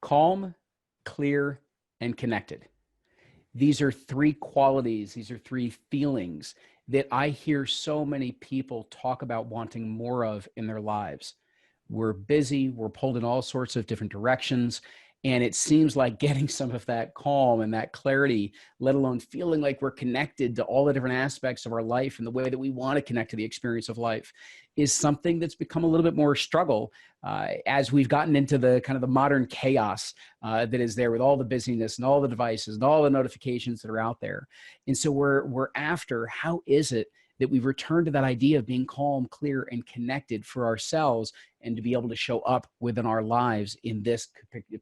calm, clear, and connected. These are three qualities, these are three feelings that I hear so many people talk about wanting more of in their lives. We're busy, we're pulled in all sorts of different directions, and it seems like getting some of that calm and that clarity, let alone feeling like we're connected to all the different aspects of our life and the way that we want to connect to the experience of life, is something that's become a little bit more struggle as we've gotten into the kind of the modern chaos that is there with all the busyness and all the devices and all the notifications that are out there. And so we're after, how is it that we return to that idea of being calm, clear, and connected for ourselves, and to be able to show up within our lives in this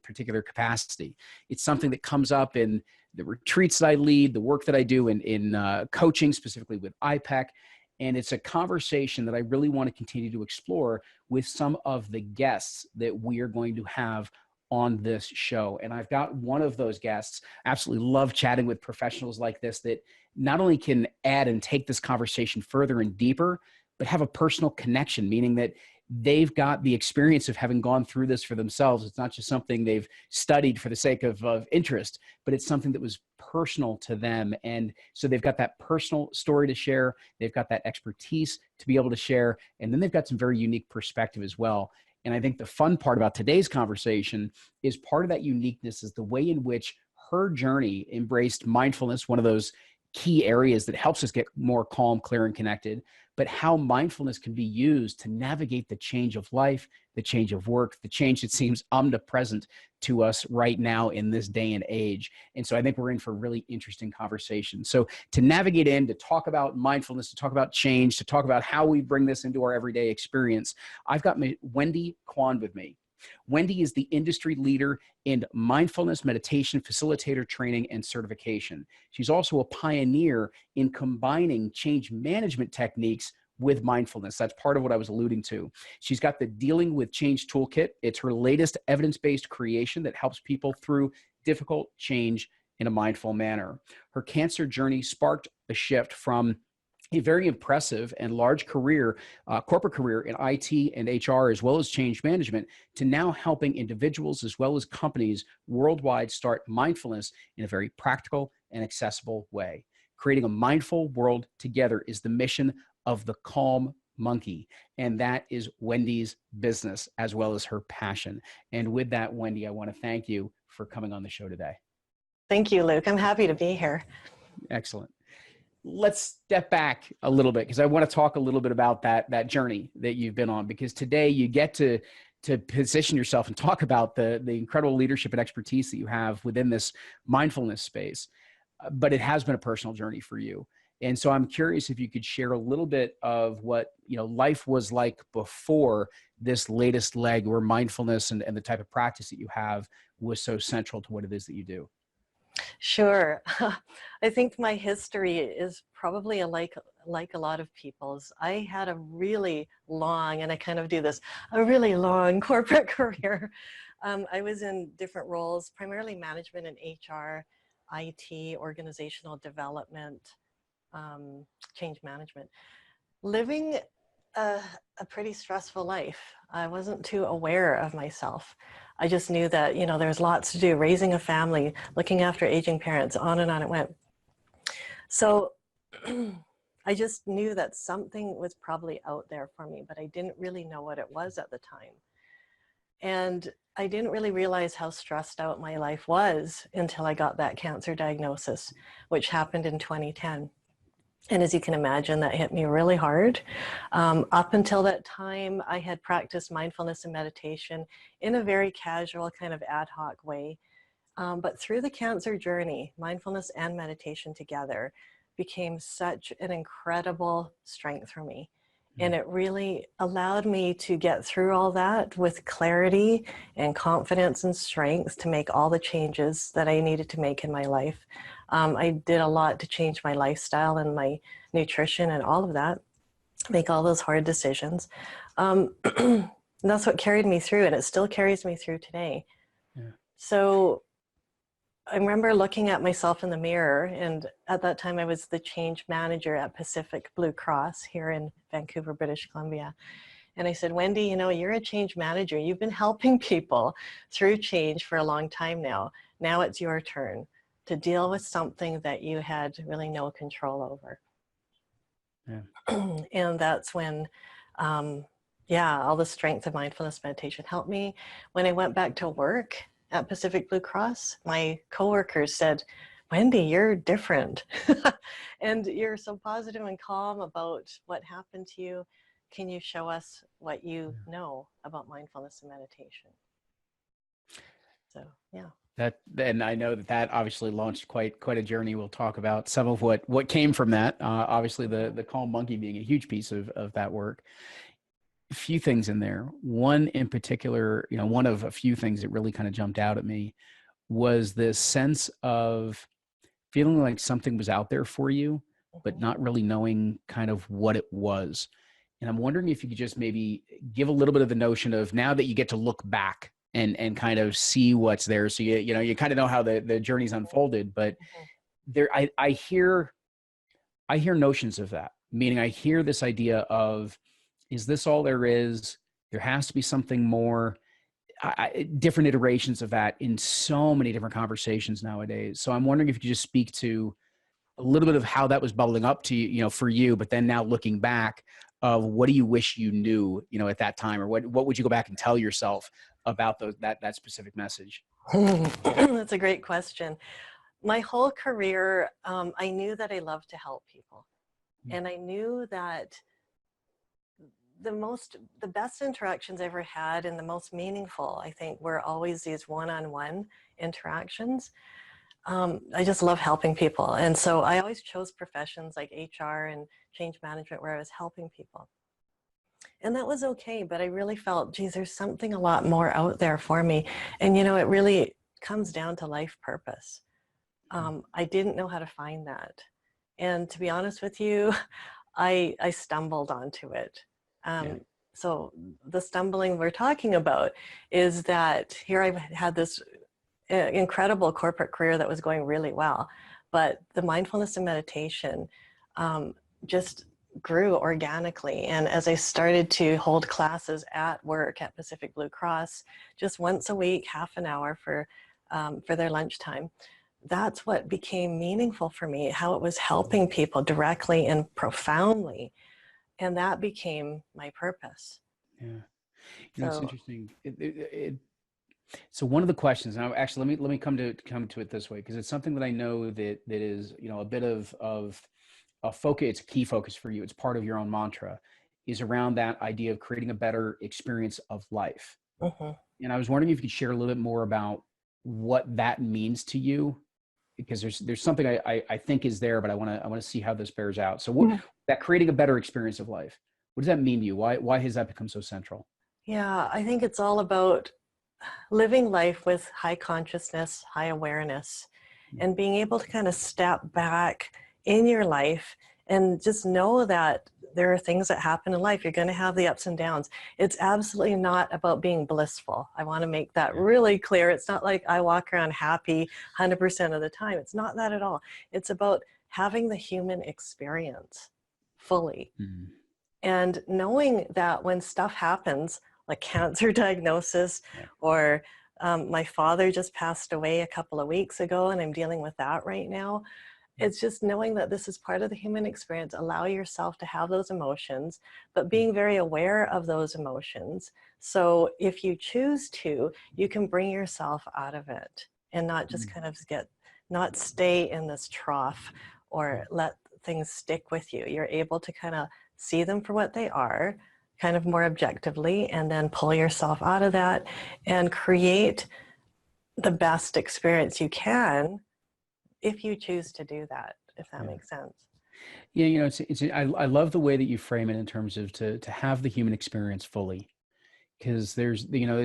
particular capacity? It's something that comes up in the retreats that I lead, the work that I do in coaching, specifically with IPEC. And it's a conversation that I really want to continue to explore with some of the guests that we are going to have on this show. And I've got one of those guests. I absolutely love chatting with professionals like this that not only can add and take this conversation further and deeper, but have a personal connection, meaning that they've got the experience of having gone through this for themselves. It's not just something they've studied for the sake of interest, but it's something that was personal to them. And so they've got that personal story to share. They've got that expertise to be able to share. And then they've got some very unique perspective as well. And I think the fun part about today's conversation is part of that uniqueness is the way in which her journey embraced mindfulness, one of those key areas that helps us get more calm, clear, and connected, but how mindfulness can be used to navigate the change of life, the change of work, the change that seems omnipresent to us right now in this day and age. And so I think we're in for a really interesting conversation. So to navigate in, to talk about mindfulness, to talk about change, to talk about how we bring this into our everyday experience, I've got Wendy Quan with me. Wendy is the industry leader in mindfulness meditation facilitator training and certification. She's also a pioneer in combining change management techniques with mindfulness. That's part of what I was alluding to. She's got the Dealing with Change toolkit. It's her latest evidence-based creation that helps people through difficult change in a mindful manner. Her cancer journey sparked a shift from a very impressive and large career, corporate career in IT and HR, as well as change management, to now helping individuals as well as companies worldwide start mindfulness in a very practical and accessible way. Creating a mindful world together is the mission of the Calm Monkey, and that is Wendy's business as well as her passion. And with that, Wendy, I want to thank you for coming on the show today. Thank you, Luke. I'm happy to be here. Excellent. Let's step back a little bit because I want to talk a little bit about that journey that you've been on, because today you get to position yourself and talk about the incredible leadership and expertise that you have within this mindfulness space. But it has been a personal journey for you. And so I'm curious if you could share a little bit of what, life was like before this latest leg where mindfulness and the type of practice that you have was so central to what it is that you do. Sure. I think my history is probably like a lot of people's. I had a really long, and I kind of do this, a really long corporate career. I was in different roles, primarily management and HR, IT, organizational development, change management. Living a pretty stressful life. I wasn't too aware of myself. I just knew that, there's lots to do, raising a family, looking after aging parents, on and on it went. So I just knew that something was probably out there for me, but I didn't really know what it was at the time. And I didn't really realize how stressed out my life was until I got that cancer diagnosis, which happened in 2010. And as you can imagine, that hit me really hard. Up until that time, I had practiced mindfulness and meditation in a very casual, kind of ad hoc way. But through the cancer journey, mindfulness and meditation together became such an incredible strength for me. And it really allowed me to get through all that with clarity and confidence and strength to make all the changes that I needed to make in my life. I did a lot to change my lifestyle and my nutrition and all of that, make all those hard decisions. And that's what carried me through, and it still carries me through today. Yeah. So I remember looking at myself in the mirror, and at that time I was the change manager at Pacific Blue Cross here in Vancouver, British Columbia. And I said, Wendy, you know, you're a change manager. You've been helping people through change for a long time now. Now it's your turn to deal with something that you had really no control over. Yeah. And that's when, yeah, all the strength of mindfulness meditation helped me. When I went back to work at Pacific Blue Cross, my coworkers said, Wendy, you're different. And you're so positive and calm about what happened to you. Can you show us what you know about mindfulness and meditation? So, yeah. And I know that obviously launched quite a journey. We'll talk about some of what came from that. Obviously, the calm monkey being a huge piece of that work. A few things in there. One in particular, you know, one of a few things that really kind of jumped out at me was this sense of feeling like something was out there for you, but not really knowing kind of what it was. And I'm wondering if you could just maybe give a little bit of the notion of, now that you get to look back and kind of see what's there. So you know, you kind of know how the journey's unfolded, but there, I hear notions of that, meaning I hear this idea of, is this all there is? There has to be something more. Different iterations of that in so many different conversations nowadays. So I'm wondering if you could just speak to a little bit of how that was bubbling up to you, you know, for you, but then now looking back, of what do you wish you knew, you know, at that time, or what would you go back and tell yourself about that specific message? That's a great question. My whole career, I knew that I loved to help people. And I knew that the best interactions I ever had, and the most meaningful, I think, were always these one-on-one interactions. I just love helping people. And so I always chose professions like HR and change management where I was helping people. And that was okay, but I really felt, geez, there's something a lot more out there for me. And, you know, it really comes down to life purpose. I didn't know how to find that. And to be honest with you, I stumbled onto it. So the stumbling we're talking about is that here I've had this incredible corporate career that was going really well, but the mindfulness and meditation just grew organically. And as I started to hold classes at work at Pacific Blue Cross, just once a week, half an hour for their lunchtime, that's what became meaningful for me, how it was helping people directly and profoundly. And that became my purpose. Yeah. You know, it's interesting. So one of the questions, and actually, let me come to it this way, because it's something that I know that is, you know, a bit of a focus. It's a key focus for you. It's part of your own mantra, is around that idea of creating a better experience of life. And I was wondering if you could share a little bit more about what that means to you, because there's something I think is there, but I want to see how this bears out. So what that creating a better experience of life, what does that mean to you? Why has that become so central? Yeah, I think it's all about living life with high consciousness, high awareness, and being able to kind of step back in your life and just know that there are things that happen in life. You're going to have the ups and downs. It's absolutely not about being blissful. I want to make that really clear. It's not like I walk around happy 100% of the time. It's not that at all. It's about having the human experience fully. And knowing that when stuff happens, like cancer diagnosis, or my father just passed away a couple of weeks ago, and I'm dealing with that right now. It's just knowing that this is part of the human experience. Allow yourself to have those emotions, but being very aware of those emotions. So if you choose to, you can bring yourself out of it and not just kind of not stay in this trough or let things stick with you. You're able to kind of see them for what they are, kind of more objectively, and then pull yourself out of that and create the best experience you can if you choose to do that, if that makes sense. Yeah, you know, I love the way that you frame it in terms of to have the human experience fully, because there's, you know,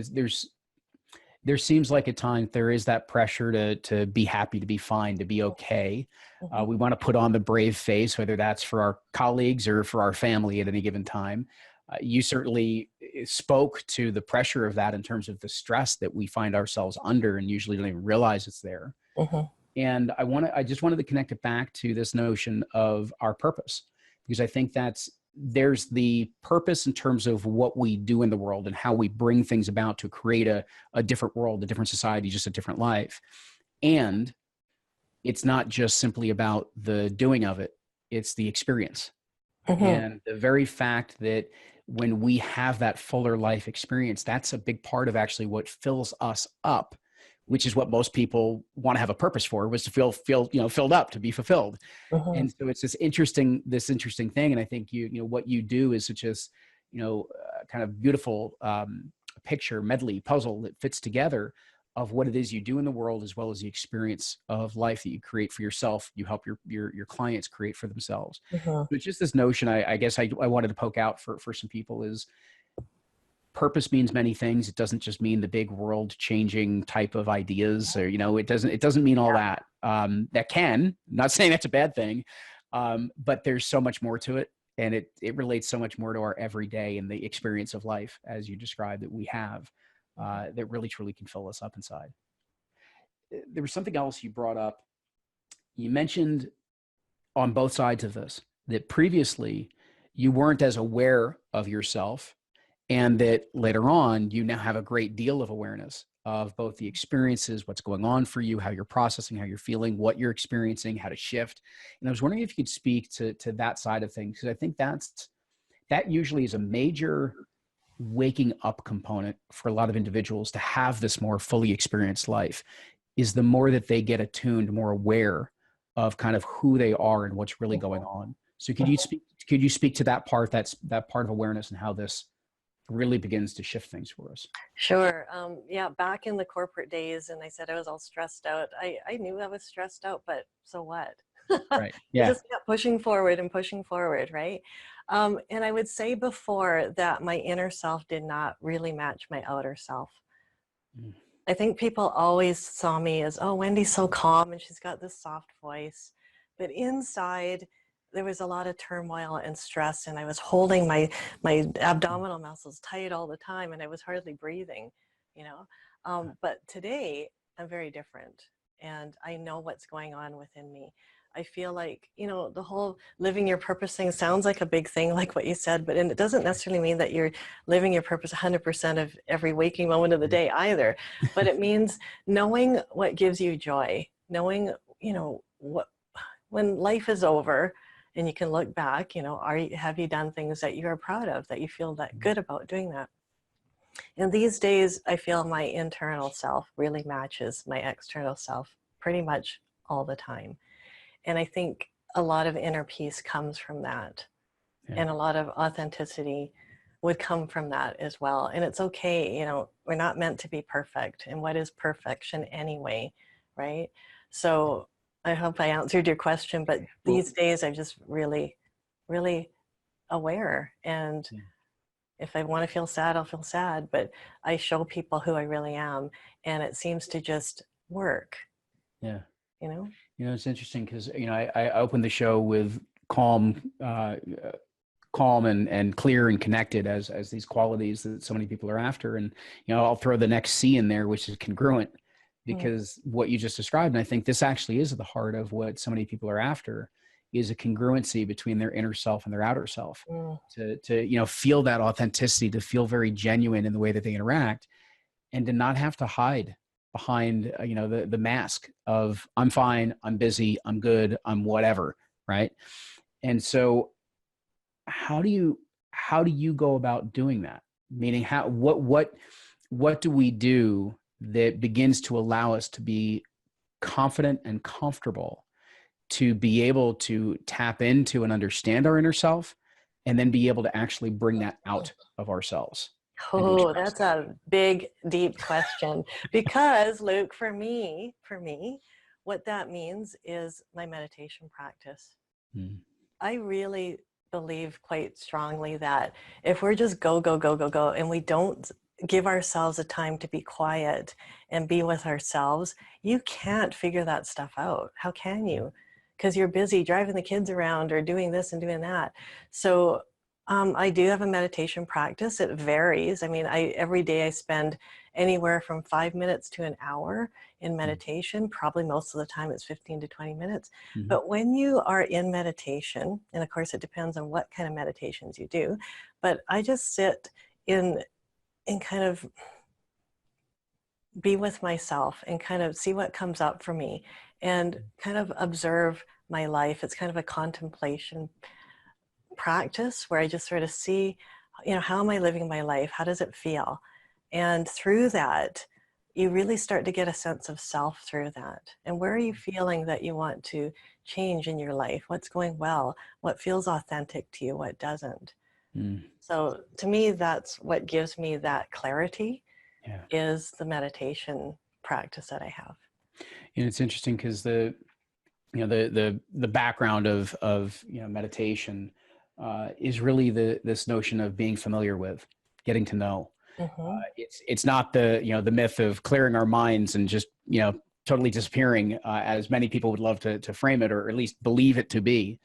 there seems like at times there is that pressure to be happy, to be fine, to be okay. We want to put on the brave face, whether that's for our colleagues or for our family at any given time. You certainly spoke to the pressure of that in terms of the stress that we find ourselves under and usually don't even realize it's there. And I just wanted to connect it back to this notion of our purpose, because I think that's there's the purpose in terms of what we do in the world and how we bring things about to create a different world, a different society, just a different life. And it's not just simply about the doing of it, it's the experience. Mm-hmm. And the very fact that when we have that fuller life experience, that's a big part of actually what fills us up, which is what most people want to have a purpose for, was to feel, filled up, to be fulfilled. Mm-hmm. And so it's this interesting thing. And I think what you do is such as, kind of beautiful picture, medley, puzzle that fits together of what it is you do in the world, as well as the experience of life that you create for yourself, you help your clients create for themselves. Mm-hmm. So it's just this notion, I guess I wanted to poke out for some people, is purpose means many things. It doesn't just mean the big world changing type of ideas, or, it doesn't mean all that. That can, I'm not saying that's a bad thing, but there's so much more to it. And it relates so much more to our everyday and the experience of life, as you described, that we have, that really truly can fill us up inside. There was something else you brought up. You mentioned on both sides of this that previously you weren't as aware of yourself, and that later on you now have a great deal of awareness of both the experiences, what's going on for you, how you're processing, how you're feeling, what you're experiencing, how to shift. And I was wondering if you could speak to that side of things, because I think that usually is a major waking up component for a lot of individuals, to have this more fully experienced life, is the more that they get attuned, more aware of kind of who they are and what's really going on. So could you speak to that part of awareness, and how this really begins to shift things for us? Sure. Yeah, back in the corporate days, and I said I was all stressed out. I knew I was stressed out, but so what? Right. I Yeah. just kept pushing forward and pushing forward, right? And I would say before that my inner self did not really match my outer self. Mm. I think people always saw me as, oh, Wendy's so calm and she's got this soft voice. But inside, there was a lot of turmoil and stress, and I was holding my abdominal muscles tight all the time, and I was hardly breathing, you know. But today, I'm very different, and I know what's going on within me. I feel like, the whole living your purpose thing sounds like a big thing, like what you said, but and it doesn't necessarily mean that you're living your purpose 100% of every waking moment of the day either. But it means knowing what gives you joy, knowing, what, when life is over and you can look back, have you done things that you're proud of, that you feel that good about doing that? And these days, I feel my internal self really matches my external self pretty much all the time. And I think a lot of inner peace comes from that. Yeah. And a lot of authenticity would come from that as well. And it's okay, we're not meant to be perfect. And what is perfection anyway, right? So I hope I answered your question, but these days I'm just really, really aware. And if I want to feel sad, I'll feel sad, but I show people who I really am, and it seems to just work. Yeah. It's interesting because, I opened the show with calm and clear and connected as these qualities that so many people are after. And, I'll throw the next C in there, which is congruent, because what you just described, and I think this actually is at the heart of what so many people are after, is a congruency between their inner self and their outer self, to feel that authenticity, to feel very genuine in the way that they interact, and to not have to hide behind, the mask of I'm fine, I'm busy, I'm good, I'm whatever. Right. And so how do you go about doing that? Meaning what do we do that begins to allow us to be confident and comfortable to be able to tap into and understand our inner self, and then be able to actually bring that out of ourselves? Oh, that's a big, deep question. Because, Luke, for me, what that means is my meditation practice. I really believe quite strongly that if we're just go, and we don't give ourselves a time to be quiet and be with ourselves, you can't figure that stuff out. How can you? Because you're busy driving the kids around or doing this and doing that. So I do have a meditation practice. It varies. I mean, every day I spend anywhere from 5 minutes to an hour in meditation. Probably most of the time it's 15 to 20 minutes. Mm-hmm. But when you are in meditation, and of course it depends on what kind of meditations you do, but I just sit in kind of be with myself and kind of see what comes up for me and kind of observe my life. It's kind of a contemplation practice where I just sort of see, how am I living my life? How does it feel? And through that, you really start to get a sense of self through that. And where are you feeling that you want to change in your life? What's going well? What feels authentic to you? What doesn't? Mm. So to me, that's what gives me that clarity, Yeah. is the meditation practice that I have. And it's interesting because the background of meditation is really this notion of being familiar with, getting to know. Mm-hmm. It's not the myth of clearing our minds and just totally disappearing, as many people would love to frame it, or at least believe it to be.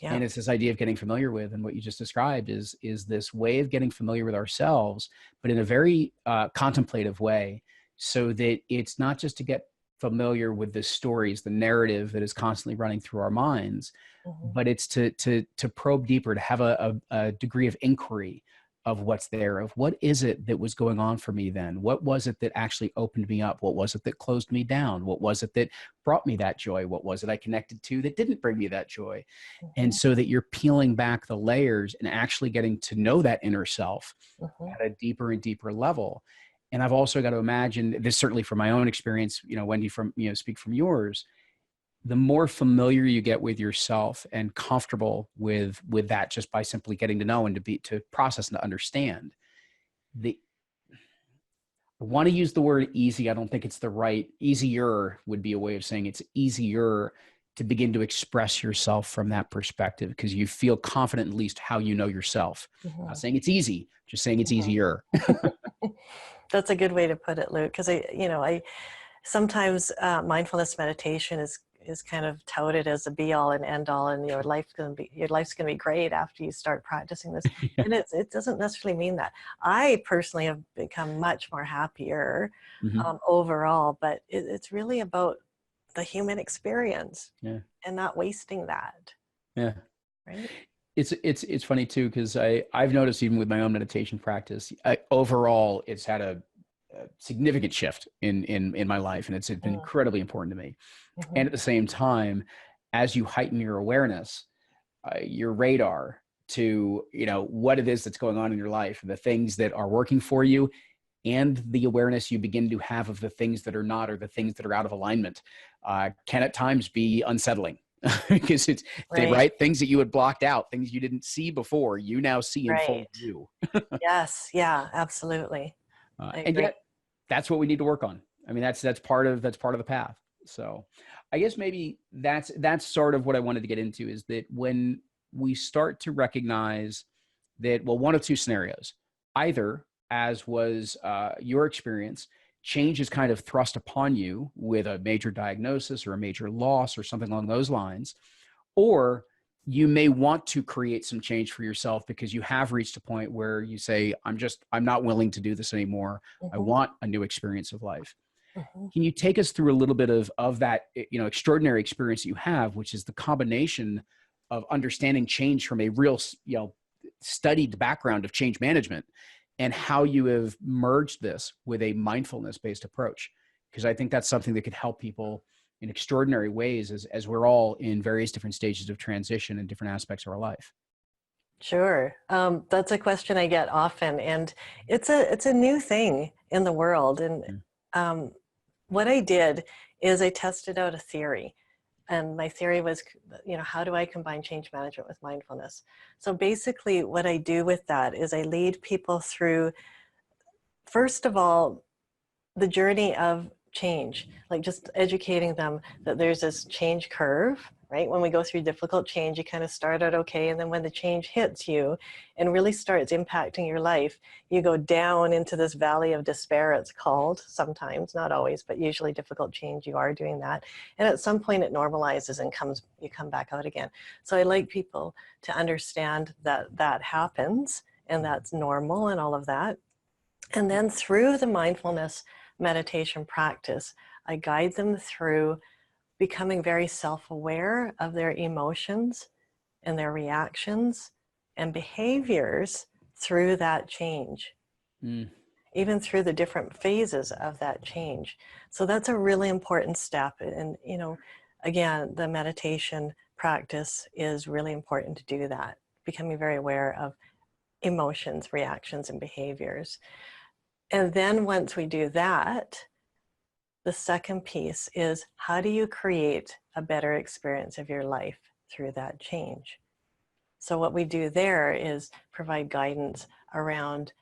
Yeah. And it's this idea of getting familiar with, and what you just described is this way of getting familiar with ourselves, but in a very contemplative way, so that it's not just to get familiar with the stories, the narrative that is constantly running through our minds, Mm-hmm. but it's to probe deeper, to have a degree of inquiry of what's there, of what is it that was going on for me then? What was it that actually opened me up? What was it that closed me down? What was it that brought me that joy? What was it I connected to that didn't bring me that joy? And Mm-hmm. so that you're peeling back the layers and actually getting to know that inner self Mm-hmm. at a deeper and deeper level. And I've also got to imagine this, certainly from my own experience, Wendy, from, speak from yours, the more familiar you get with yourself and comfortable with that, just by simply getting to know and to process and to understand, the I want to use the word easy. I don't think it's the right. Easier would be a way of saying it's easier to begin to express yourself from that perspective, because you feel confident, at least how you know yourself. I'm not Mm-hmm. saying it's easy, just saying it's easier. That's a good way to put it, Luke, because I sometimes mindfulness meditation is kind of touted as a be all and end all, and your life's going to be great after you start practicing this. Yeah. And it doesn't necessarily mean that. I personally have become much more happier Mm-hmm. overall, but it's really about the human experience Yeah. and not wasting that, Yeah. right? It's funny too, because I've noticed, even with my own meditation practice, overall it's had a significant shift in my life, and it's been incredibly important to me. Mm-hmm. And at the same time, as you heighten your awareness, your radar to what it is that's going on in your life, the things that are working for you, and the awareness you begin to have of the things that are not, or the things that are out of alignment, can at times be unsettling. Because it's Right, right, things that you had blocked out, things you didn't see before, you now see in full right. view. Yes, yeah, absolutely. I And agree. yet that's what we need to work on. I mean, that's part of the path. So I guess maybe that's sort of what I wanted to get into, is that when we start to recognize that, well, one of two scenarios: either, as was your experience, change is kind of thrust upon you with a major diagnosis or a major loss or something along those lines, or you may want to create some change for yourself because you have reached a point where you say, I'm not willing to do this anymore. I Mm-hmm. want a new experience of life. Mm-hmm. Can you take us through a little bit of that, extraordinary experience that you have, which is the combination of understanding change from a real, studied background of change management, and how you have merged this with a mindfulness based approach? Because I think that's something that could help people in extraordinary ways, as we're all in various different stages of transition in different aspects of our life. Sure. That's a question I get often, and it's a new thing in the world. And Mm. um, what I did is I tested out a theory, and my theory was, how do I combine change management with mindfulness? So basically, what I do with that is I lead people through, first of all, the journey of change, like just educating them that there's this change curve, right? When we go through difficult change, you kind of start out okay, and then when the change hits you and really starts impacting your life, you go down into this valley of despair, it's called, sometimes, not always, but usually difficult change, you are doing that. And at some point it normalizes and you come back out again. So I like people to understand that that happens and that's normal and all of that. And then through the mindfulness meditation practice, I guide them through becoming very self-aware of their emotions and their reactions and behaviors through that change, even through the different phases of that change. So that's a really important step. And, you know, again, the meditation practice is really important to do that, becoming very aware of emotions, reactions, and behaviors. And then once we do that, the second piece is, how do you create a better experience of your life through that change? So what we do there is provide guidance around,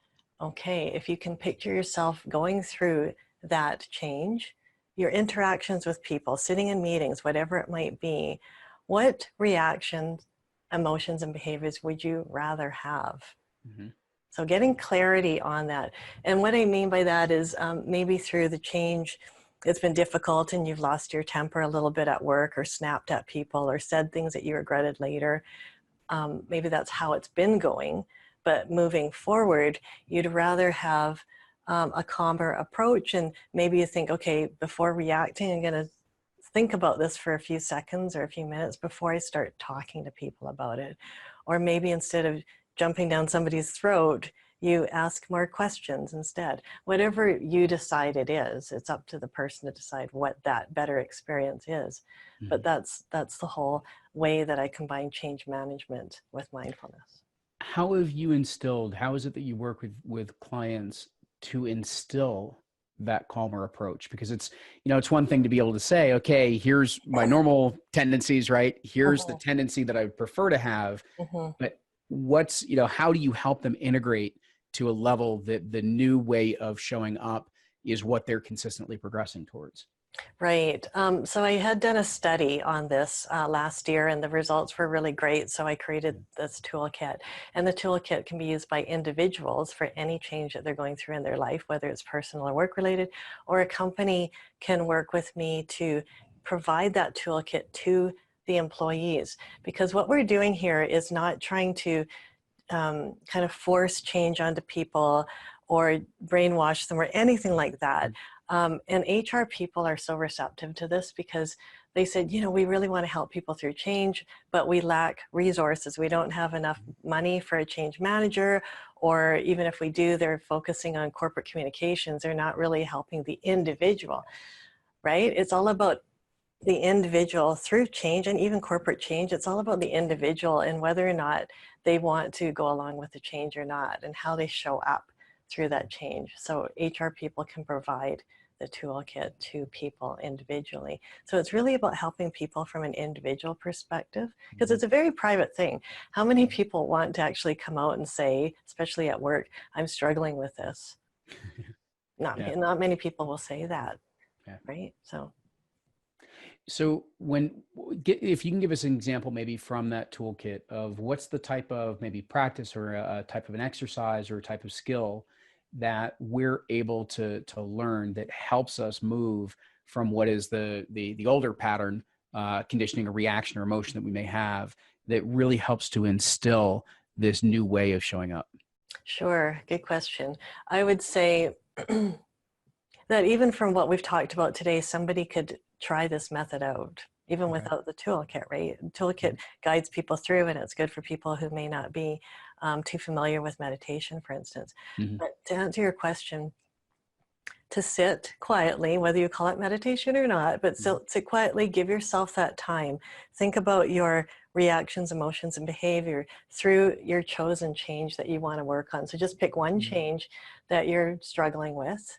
okay, if you can picture yourself going through that change, your interactions with people, sitting in meetings, whatever it might be, what reactions, emotions, and behaviors would you rather have? Mm-hmm. So getting clarity on that. And what I mean by that is maybe through the change, it's been difficult and you've lost your temper a little bit at work or snapped at people or said things that you regretted later. Maybe that's how it's been going. But moving forward, you'd rather have a calmer approach, and maybe you think, okay, before reacting, I'm going to think about this for a few seconds or a few minutes before I start talking to people about it. Or maybe instead of jumping down somebody's throat, you ask more questions instead. Whatever you decide it is, it's up to the person to decide what that better experience is. Mm-hmm. But that's the whole way that I combine change management with mindfulness. How is it that you work with clients to instill that calmer approach? Because it's, you know, it's one thing to be able to say, okay, here's my normal tendencies, right? Here's the tendency that I would prefer to have, but what's, you know, how do you help them integrate to a level that the new way of showing up is what they're consistently progressing towards? Right. So I had done a study on this last year, and the results were really great. So I created this toolkit, and the toolkit can be used by individuals for any change that they're going through in their life, whether it's personal or work related, or a company can work with me to provide that toolkit to the employees. Because what we're doing here is not trying to kind of force change onto people or brainwash them or anything like that. And HR people are so receptive to this because they said, you know, we really want to help people through change, but we lack resources. We don't have enough money for a change manager, or even if we do, they're focusing on corporate communications. They're not really helping the individual, right? It's all about the individual through change, and even corporate change. It's all about the individual and whether or not they want to go along with the change or not, and how they show up through that change. So HR people can provide the toolkit to people individually. So it's really about helping people from an individual perspective, because it's a very private thing. How many people want to actually come out and say, especially at work, I'm struggling with this? Not many people will say that, right? So if you can give us an example maybe from that toolkit of what's the type of maybe practice or a type of an exercise or a type of skill that we're able to learn that helps us move from what is the older pattern, conditioning or reaction or emotion that we may have, that really helps to instill this new way of showing up? Sure, good question. I would say that even from what we've talked about today, somebody could try this method out, even without the toolkit, right? The toolkit guides people through, and it's good for people who may not be too familiar with meditation, for instance. But to answer your question, to sit quietly, whether you call it meditation or not, but sit quietly, give yourself that time. Think about your reactions, emotions, and behavior through your chosen change that you want to work on. So just pick one change that you're struggling with,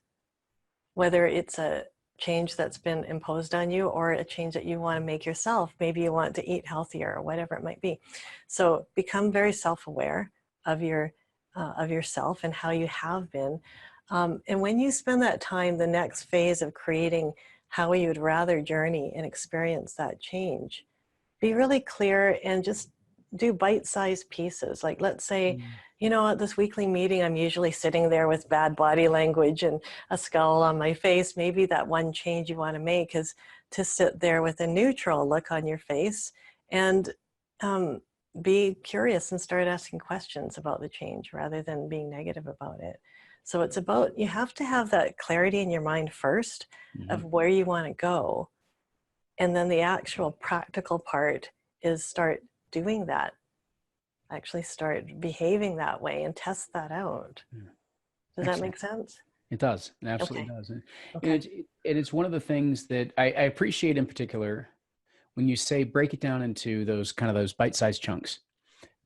whether it's a change that's been imposed on you or a change that you want to make yourself. Maybe you want to eat healthier or whatever it might be. So become very self-aware of yourself and how you have been. And when you spend that time, the next phase of creating how you'd rather journey and experience that change, be really clear and just do bite-sized pieces. Like, let's say, you know, at this weekly meeting, I'm usually sitting there with bad body language and a scowl on my face. Maybe that one change you want to make is to sit there with a neutral look on your face and be curious and start asking questions about the change rather than being negative about it. So it's about, you have to have that clarity in your mind first of where you want to go. And then the actual practical part is start doing that. Actually start behaving that way and test that out. Does that make sense? It does. It absolutely does. And, Okay. it's one of the things that I appreciate in particular when you say break it down into those kind of those bite-sized chunks,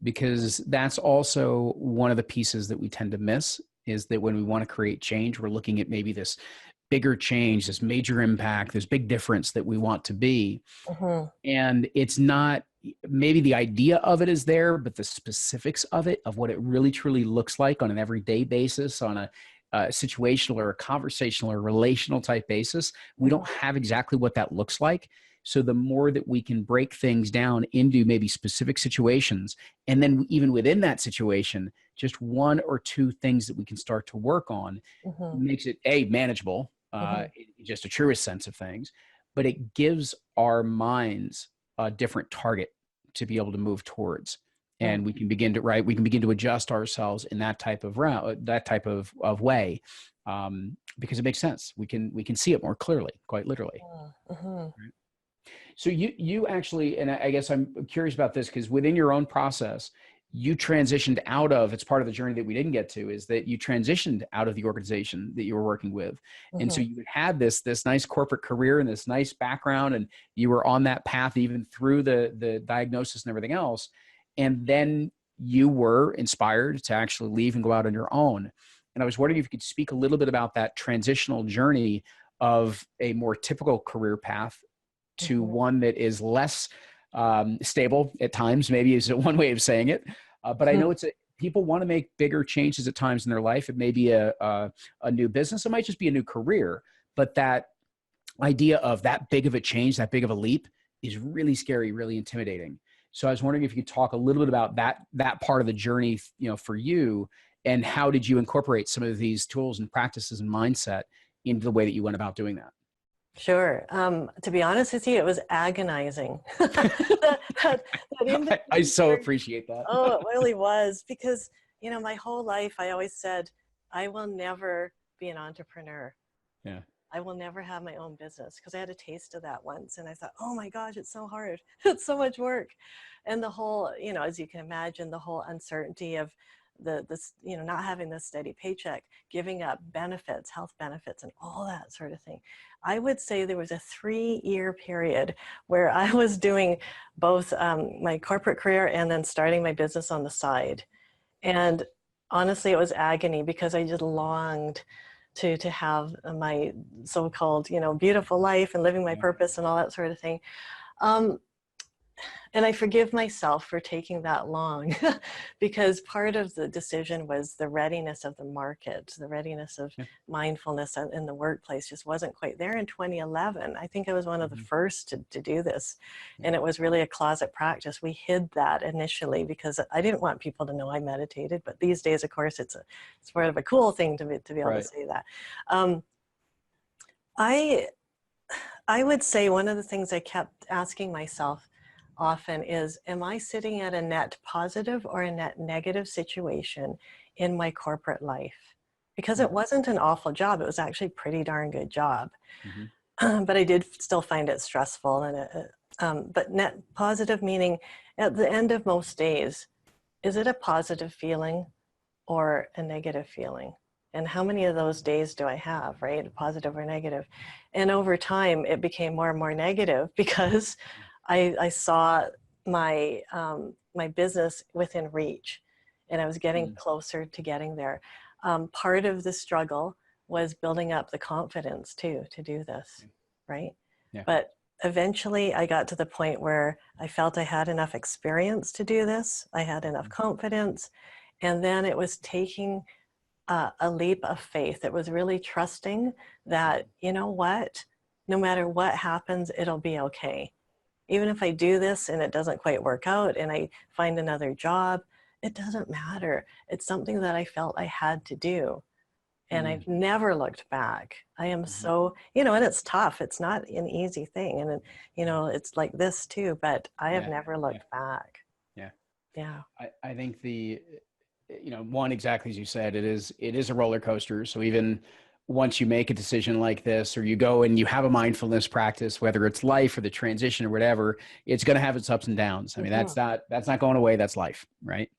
because that's also one of the pieces that we tend to miss, is that when we want to create change, we're looking at maybe this bigger change, this major impact, this big difference that we want to be. And it's not, maybe the idea of it is there, but the specifics of it, of what it really truly looks like on an everyday basis, on a situational or a conversational or relational type basis, we don't have exactly what that looks like. So the more that we can break things down into maybe specific situations, and then even within that situation, just one or two things that we can start to work on, makes it manageable, just a truest sense of things, but it gives our minds a different target to be able to move towards. And we can begin to adjust ourselves in that type of route, that type of way, because it makes sense. We can see it more clearly, quite literally. Right? So you actually, and I guess I'm curious about this, because within your own process, you transitioned out of, it's part of the journey that we didn't get to, is that you transitioned out of the organization that you were working with. And so you had this nice corporate career and this nice background, and you were on that path even through the diagnosis and everything else. And then you were inspired to actually leave and go out on your own. And I was wondering if you could speak a little bit about that transitional journey of a more typical career path to one that is less stable at times, maybe is one way of saying it. But I know people want to make bigger changes at times in their life. It may be a new business. It might just be a new career. But that idea of that big of a change, that big of a leap, is really scary, really intimidating. So I was wondering if you could talk a little bit about that part of the journey, for you, and how did you incorporate some of these tools and practices and mindset into the way that you went about doing that? Sure. To be honest with you, it was agonizing. I so appreciate that. Oh, it really was, because, my whole life I always said, I will never be an entrepreneur. Yeah. I will never have my own business, because I had a taste of that once. And I thought, oh my gosh, it's so hard. It's so much work. And the whole, as you can imagine, the whole uncertainty of not having this steady paycheck, giving up benefits, health benefits, and all that sort of thing. I would say there was a 3-year period where I was doing both my corporate career and then starting my business on the side. And honestly, it was agony, because I just longed to have my so-called, beautiful life and living my purpose and all that sort of thing. And I forgive myself for taking that long, because part of the decision was the readiness of the market, the readiness of mindfulness in the workplace just wasn't quite there in 2011. I think I was one of the first to do this. And it was really a closet practice. We hid that initially because I didn't want people to know I meditated. But these days, of course, it's sort of a cool thing to be able to say that. I would say one of the things I kept asking myself often is, am I sitting at a net positive or a net negative situation in my corporate life? Because it wasn't an awful job. It was actually a pretty darn good job. But I did still find it stressful. And but net positive meaning, at the end of most days, is it a positive feeling or a negative feeling? And how many of those days do I have, right? Positive or negative? And over time, it became more and more negative, because I saw my my business within reach, and I was getting closer to getting there. Part of the struggle was building up the confidence too to do this, right? But eventually I got to the point where I felt I had enough experience to do this. I had enough confidence. And then it was taking a leap of faith. It was really trusting that, you know what, no matter what happens, it'll be okay. Even if I do this and it doesn't quite work out and I find another job, it doesn't matter. It's something that I felt I had to do. And Mm, I've never looked back. I am mhm. so, and it's tough. It's not an easy thing. And, it's like this too, but I have Yeah, never yeah, looked back. yeah. Yeah. I think one, exactly as you said, it is a roller coaster. So even once you make a decision like this, or you go and you have a mindfulness practice, whether it's life or the transition or whatever, it's going to have its ups and downs. I mean, Hmm. that's not going away. That's life, right?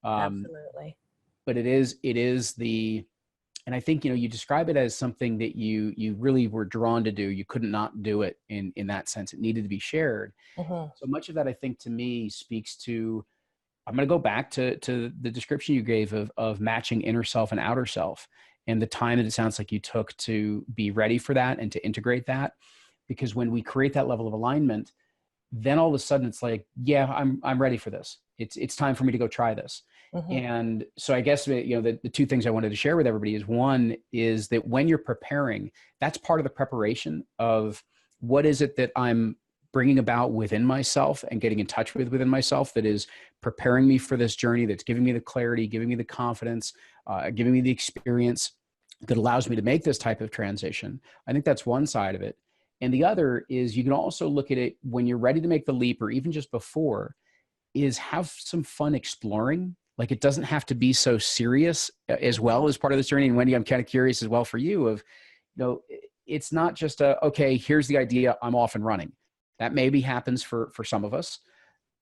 Um, Absolutely. but it is and I think, you describe it as something that you really were drawn to do. You couldn't not do it in that sense. It needed to be shared. Hmm. So much of that, I think, to me speaks to, I'm going to go back to the description you gave of matching inner self and outer self, and the time that it sounds like you took to be ready for that and to integrate that. Because when we create that level of alignment, then all of a sudden it's like, yeah, I'm ready for this. It's time for me to go try this. Hmm. And so I guess, the two things I wanted to share with everybody is, one is that when you're preparing, that's part of the preparation of what is it that I'm bringing about within myself and getting in touch with within myself, that is preparing me for this journey, that's giving me the clarity, giving me the confidence, giving me the experience that allows me to make this type of transition. I think that's one side of it. And the other is, you can also look at it when you're ready to make the leap, or even just before, is have some fun exploring. Like, it doesn't have to be so serious as Hmm. well as part of this journey. And Wendy, I'm kind of curious as well for you of, it's not just okay, here's the idea, I'm off and running. That maybe happens for some of us.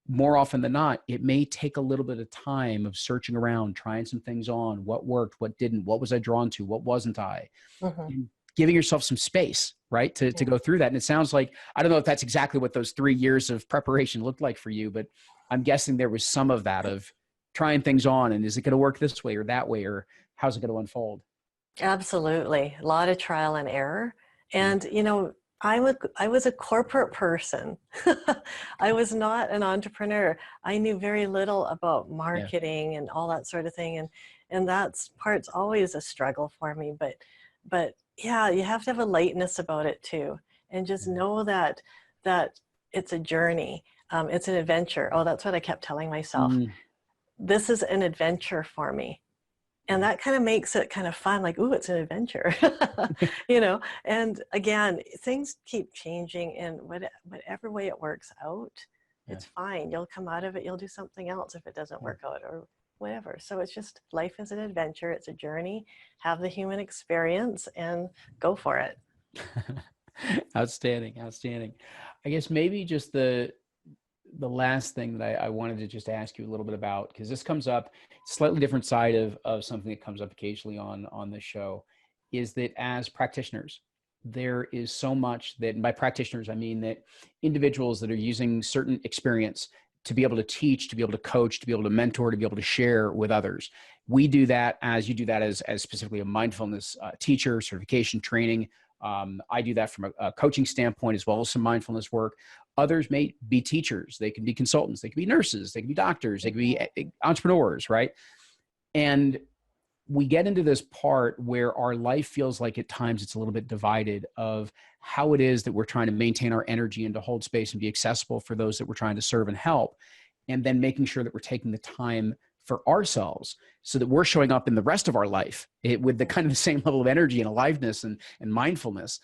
More often than not, it may take a little bit of time of searching around, trying some things on, what worked, what didn't, what was I drawn to, what wasn't I, Hmm. and giving yourself some space, right, to Yeah. go through that. And it sounds like, I don't know if that's exactly what those 3 years of preparation looked like for you, but I'm guessing there was some of that, of trying things on, and is it going to work this way or that way, or how's it going to unfold? Absolutely. A lot of trial and error. Yeah. And, I was a corporate person. I was not an entrepreneur. I knew very little about Yeah. marketing and all that sort of thing. And that's part's always a struggle for me. But yeah, you have to have a lightness about it too. And just know that it's a journey. It's an adventure. Oh, that's what I kept telling myself. Mm, This is an adventure for me, and yeah. that kind of makes it kind of fun, like, ooh, it's an adventure. And again, things keep changing, and whatever way it works out, Yeah. it's fine. You'll come out of it, you'll do something else if it doesn't work out, or whatever. So it's just, life is an adventure, it's a journey. Have the human experience and go for it. Outstanding, outstanding. I guess maybe just the last thing that I wanted to just ask you a little bit about, because this comes up, slightly different side of something that comes up occasionally on this show, is that as practitioners, there is so much that, and by practitioners, I mean that individuals that are using certain experience to be able to teach, to be able to coach, to be able to mentor, to be able to share with others. We do that, as you do that, as specifically a mindfulness teacher, certification training. I do that from a coaching standpoint, as well as some mindfulness work. Others may be teachers. They can be consultants. They can be nurses. They can be doctors. They can be entrepreneurs, right? And we get into this part where our life feels like at times it's a little bit divided, of how it is that we're trying to maintain our energy and to hold space and be accessible for those that we're trying to serve and help. And then making sure that we're taking the time for ourselves, so that we're showing up in the rest of our life with the kind of the same level of energy and aliveness and mindfulness.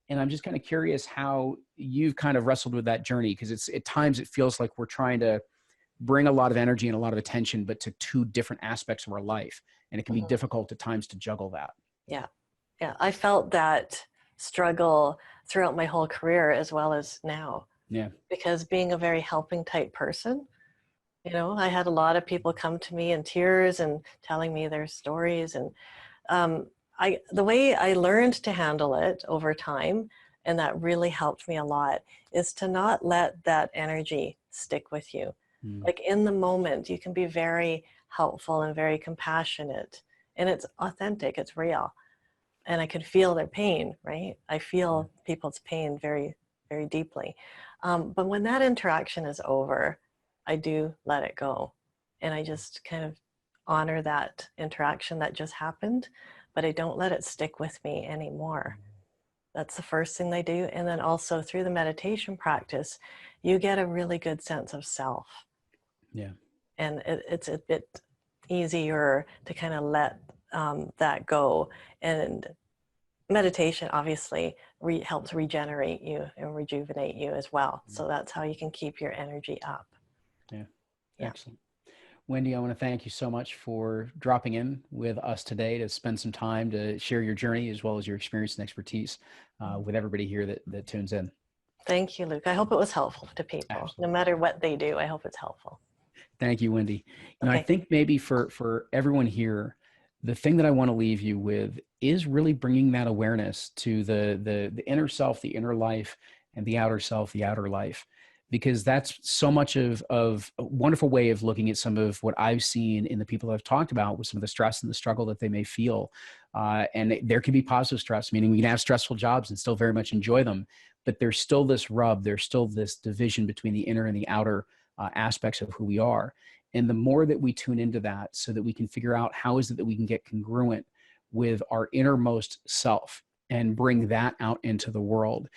And I'm just kind of curious how you've kind of wrestled with that journey, because it's, at times it feels like we're trying to bring a lot of energy and a lot of attention, but to two different aspects of our life. And it can be Mhm. difficult at times to juggle that. Yeah. Yeah. I felt that struggle throughout my whole career as well as now, Yeah. because being a very helping type person, I had a lot of people come to me in tears and telling me their stories. And the way I learned to handle it over time, and that really helped me a lot, is to not let that energy stick with you. Mm. Like, in the moment, you can be very helpful and very compassionate, and it's authentic, it's real. And I could feel their pain, right? I Yeah. feel people's pain very, very deeply. But when that interaction is over, I do let it go. And I just kind of honor that interaction that just happened, but I don't let it stick with me anymore. That's the first thing they do. And then also through the meditation practice, you get a really good sense of self. Yeah. And it's a bit easier to kind of let that go. And meditation obviously helps regenerate you and rejuvenate you as well. So that's how you can keep your energy up. Yeah. Excellent. Wendy, I want to thank you so much for dropping in with us today to spend some time to share your journey as well as your experience and expertise with everybody here that tunes in. Thank you, Luke. I hope it was helpful to people. Absolutely. No matter what they do, I hope it's helpful. Thank you, Wendy. You know, Okay. I think maybe for everyone here, the thing that I want to leave you with is really bringing that awareness to the inner self, the inner life, and the outer self, the outer life, because that's so much of a wonderful way of looking at some of what I've seen in the people I've talked about with some of the stress and the struggle that they may feel. And there can be positive stress, meaning we can have stressful jobs and still very much enjoy them, but there's still this rub, there's still this division between the inner and the outer aspects of who we are. And the more that we tune into that so that we can figure out how is it that we can get congruent with our innermost self and bring that out into the world,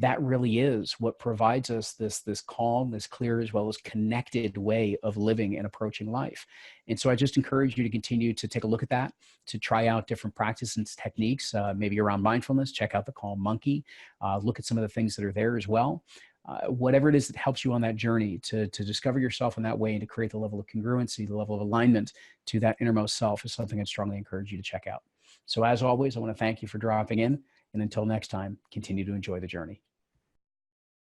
that really is what provides us this calm, this clear, as well as connected way of living and approaching life. And so I just encourage you to continue to take a look at that, to try out different practices and techniques, maybe around mindfulness. Check out the Calm Monkey, look at some of the things that are there as well. Whatever it is that helps you on that journey to discover yourself in that way and to create the level of congruency, the level of alignment to that innermost self is something I'd strongly encourage you to check out. So as always, I want to thank you for dropping in. And until next time, continue to enjoy the journey.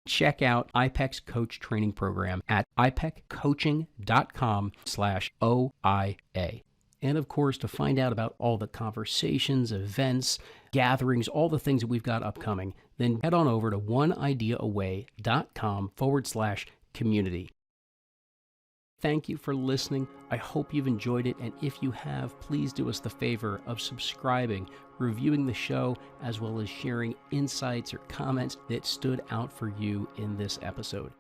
Check out IPEC's coach training program at ipeccoaching.com/OIA. And of course, to find out about all the conversations, events, gatherings, all the things that we've got upcoming, then head on over to oneideaaway.com/community. Thank you for listening. I hope you've enjoyed it. And if you have, please do us the favor of subscribing, reviewing the show, as well as sharing insights or comments that stood out for you in this episode.